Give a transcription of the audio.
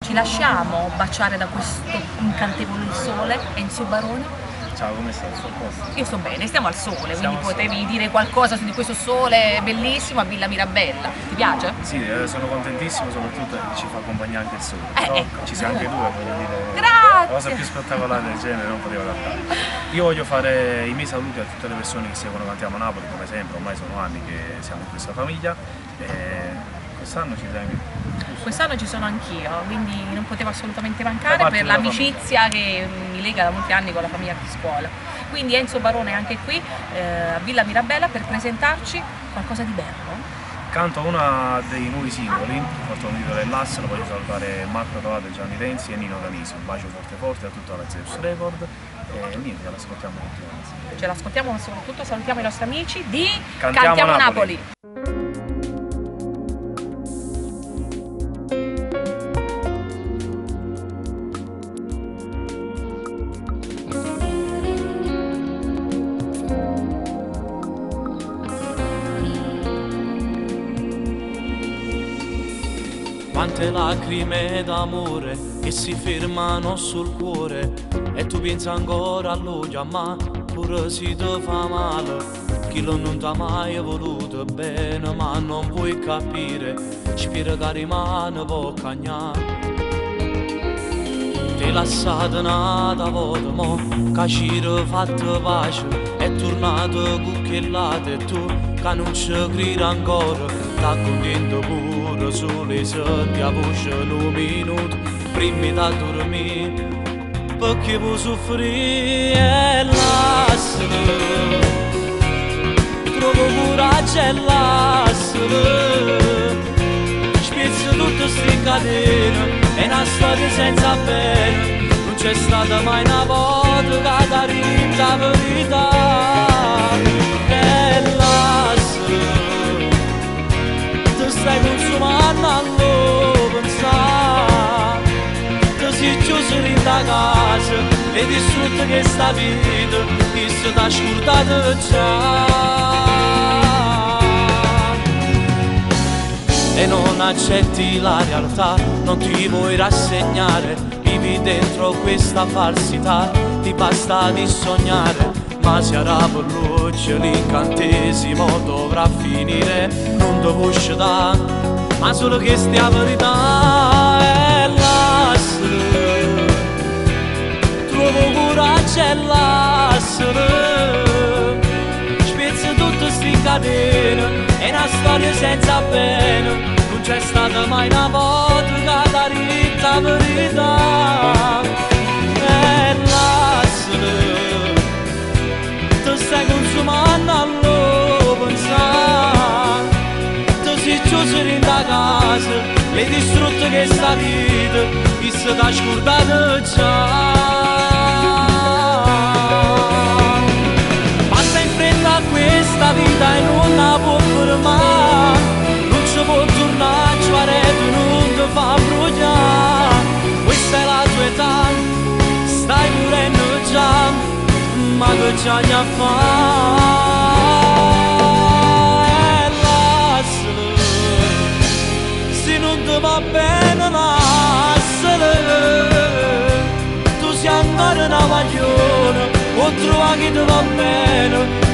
Ci lasciamo baciare da questo incantevole sole, Enzio Barone? Ciao, come stai? Sto a posto? Io sto bene, stiamo al sole, Stiamo quindi al potevi sole. dire qualcosa su di questo sole bellissimo a Villa Mirabella. Ti piace? Sì, sono contentissimo soprattutto che ci fa compagnia anche il sole. Però Ecco. ci sei anche tu, voglio dire. Grazie! La cosa più spettacolare del genere non poteva adattare. Io voglio fare i miei saluti a tutte le persone che seguono Cantiamo Napoli, come sempre, ormai sono anni che siamo in questa famiglia. E quest'anno ci sei anche tu. Quest'anno ci sono anch'io, quindi non potevo assolutamente Da mancare parte per della l'amicizia che mi lega da molti anni con la famiglia di scuola. Quindi Enzo Barone è anche qui a Villa Mirabella per presentarci qualcosa di bello. Canto a uno dei nuovi singoli, porto un titolo dell'Asse, lo voglio salutare Marco Tovato, Gianni Renzi e Nino Danisi. Un bacio forte forte a tutta la Zeus Record e niente, l'ascoltiamo tutti quanti. Ce l'ascoltiamo, ma soprattutto salutiamo i nostri amici di Cantiamo Napoli. Quante lacrime d'amore che si fermano sul cuore e tu pensi ancora a lui, ma pure se ti fa male. Chi lo non t'ha mai voluto bene ma non puoi capire, spero che rimane può cagnare. Ti lasciate nata volta, mo che ci fatto pace, è tornato cucchiellata e tu che non ci credi ancora, sta contento pure sole se ti voce un minuto, prima da dormire, perché vuoi soffrire e lasciare, trovo coraggio e lasciare, spezzo tutte ste catene, è una storia senza pena, non c'è stata mai una volta che t'ha detto la verità. E lasciare, ti stai consumando a lo pensare, ti sei chiuso in da casa e distrutto che sta vita, che si t'ha scordato già. E non accetti la realtà, non ti vuoi rassegnare, vivi dentro questa falsità, ti basta di sognare, ma se a luce l'incantesimo dovrà finire, non ti vuoi uscire, ma solo che stia verità e lasciare, trovo coraggio e lasciare, spezzo tutte sti catene, è una storia senza pena, non c'è stata mai una volta che t'ha detto la verità. E lasciare, ti stai consumando a lo pensare, ti sei chiuso in da casa e distrutto che sta vita, che si t'ha scordato già. Passa in fretta a questa vita e non la può fermare, non ci può tornare, tu non ti fa bruciare, questa è la tua età, stai morendo già, ma che c'hai a fare? E lascialo, se non ti va bene lascialo, tu sei ancora una maglione, o trova che ti va bene,